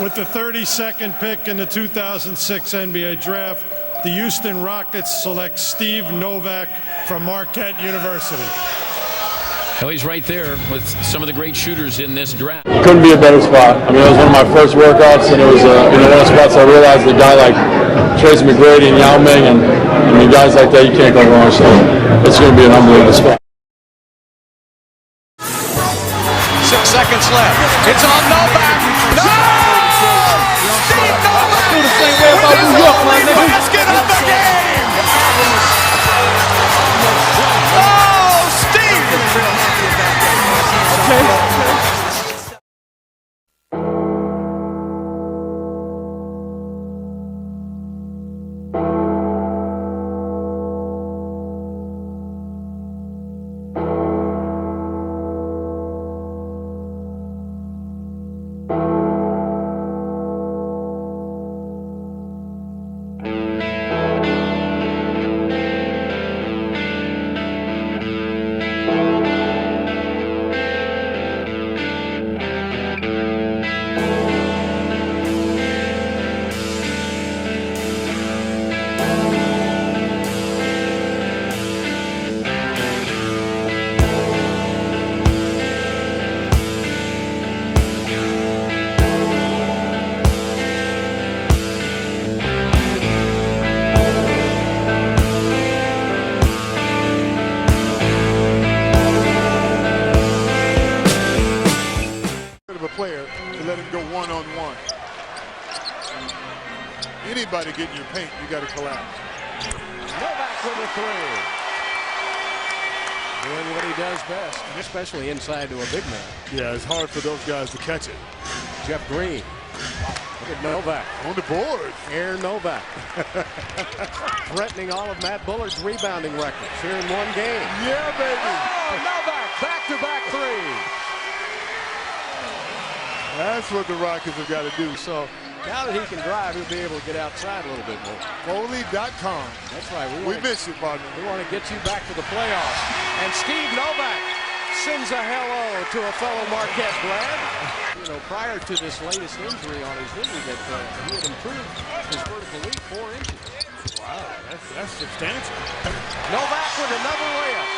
With the 32nd pick in the 2006 NBA Draft, the Houston Rockets select Steve Novak from Marquette University. Well, he's right there with some of the great shooters in this draft. Couldn't be a better spot. I mean, it was one of my first workouts, and it was one of the spots I realized a guy like Tracy McGrady and Yao Ming, and I mean, guys like that, you can't go wrong. So it's going to be an unbelievable spot. 6 seconds left. It's on Novak. No! Steve Novak! Do the same way about New York, my nigga. Basket of the game! Oh, Steve! Okay. Player to let him go one-on-one. Anybody getting your paint, you got to collapse. Novak with a three. Doing what he does best, especially inside to a big man. Yeah, it's hard for those guys to catch it. Jeff Green. Look at Novak. On the board. Air Novak. Threatening all of Matt Bullard's rebounding records here in one game. Yeah, baby. Oh, Novak, back-to-back three. That's what the Rockets have got to do. So now that he can drive, he'll be able to get outside a little bit more. Foley.com. That's right. We miss you, partner. We want to get you back to the playoffs. And Steve Novak sends a hello to a fellow Marquette grad. You know, prior to this latest injury on his knee, that he had improved his vertical leap 4 inches. Wow, that's substantial. Novak with another layup.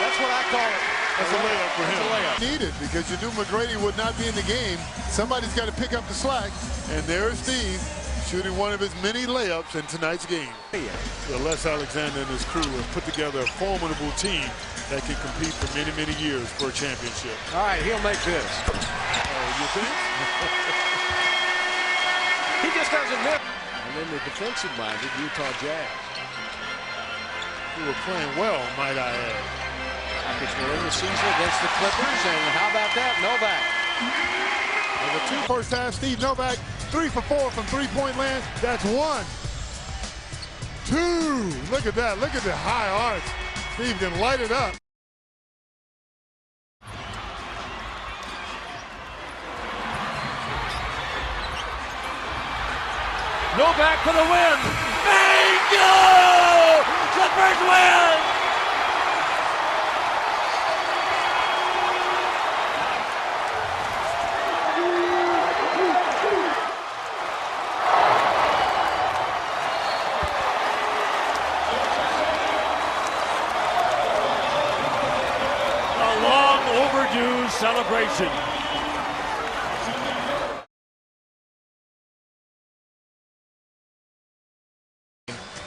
That's what I call it. That's a layup for him. That's a layup. Needed because you knew McGrady would not be in the game. Somebody's got to pick up the slack. And there's Steve shooting one of his many layups in tonight's game. So Les Alexander and his crew have put together a formidable team that can compete for many, many years for a championship. All right, he'll make this. You think? He just doesn't miss. And then the defensive-minded Utah Jazz. Who were playing well, might I add. Rockets were in the season against the Clippers, and how about that, Novak? And the 2 first half, Steve Novak, 3 for 4 from three-point land. That's 1, 2. Look at that. Look at the high arch. Steve can light it up. Novak for the win. Bingo! Clippers win! Overdue celebration.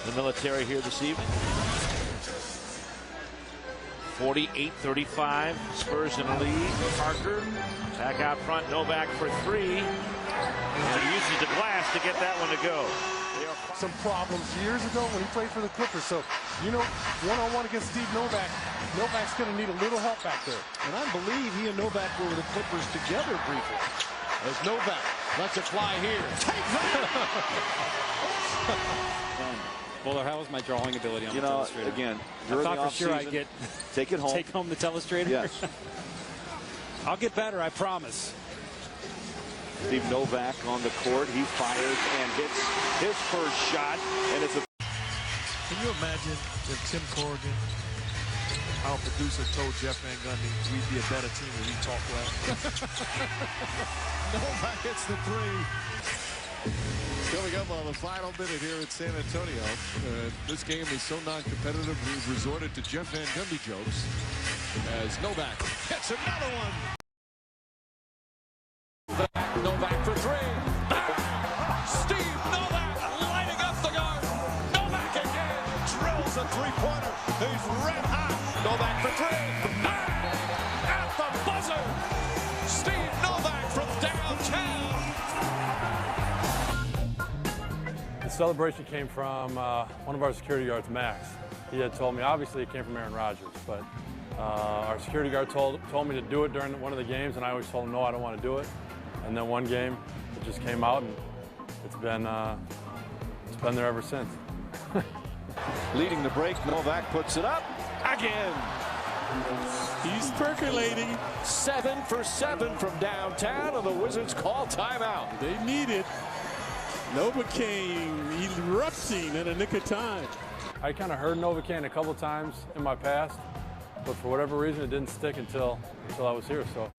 The military here this evening. 48-35. Spurs in the lead. Parker back out front. Novak for 3. And he uses the glass to get that one to go. Some problems years ago when he played for the Clippers. So, you know, one-on-one against Steve Novak, Novak's going to need a little help back there. And I believe he and Novak were with the Clippers together briefly. As Novak lets it fly here. Fuller, how was my drawing ability on the telestrator? Again, I thought for sure I'd take it home. Take home the telestrator? Yes. I'll get better, I promise. Steve Novak on the court. He fires and hits his first shot. And it's a... Can you imagine if Tim Corrigan, our producer, told Jeff Van Gundy we'd be a better team if we talked less? Novak hits the three. Coming up on the final minute here at San Antonio. This game is so non-competitive, we've resorted to Jeff Van Gundy jokes as Novak hits another one. Novak for three. Steve Novak lighting up the guard. Novak again drills a three-pointer. He's red hot. Novak for three. At the buzzer. Steve Novak from downtown. The celebration came from one of our security guards, Max. He had told me, obviously it came from Aaron Rodgers, but our security guard told me to do it during one of the games, and I always told him, no, I don't want to do it. And then one game, it just came out, and it's been there ever since. Leading the break, Novak puts it up again. He's percolating. 7 for 7 from downtown, and the Wizards call timeout. They need it. Novak came erupting in a nick of time. I kind of heard Novocaine a couple times in my past, but for whatever reason, it didn't stick until I was here. So.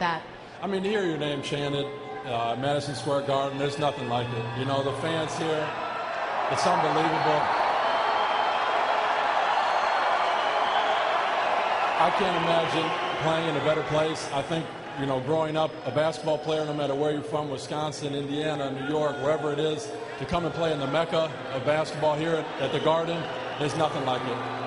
that? I mean, to hear your name chanted at Madison Square Garden, there's nothing like it. You know, the fans here, it's unbelievable. I can't imagine playing in a better place. I think, you know, growing up a basketball player, no matter where you're from, Wisconsin, Indiana, New York, wherever it is, to come and play in the Mecca of basketball here at the Garden, there's nothing like it.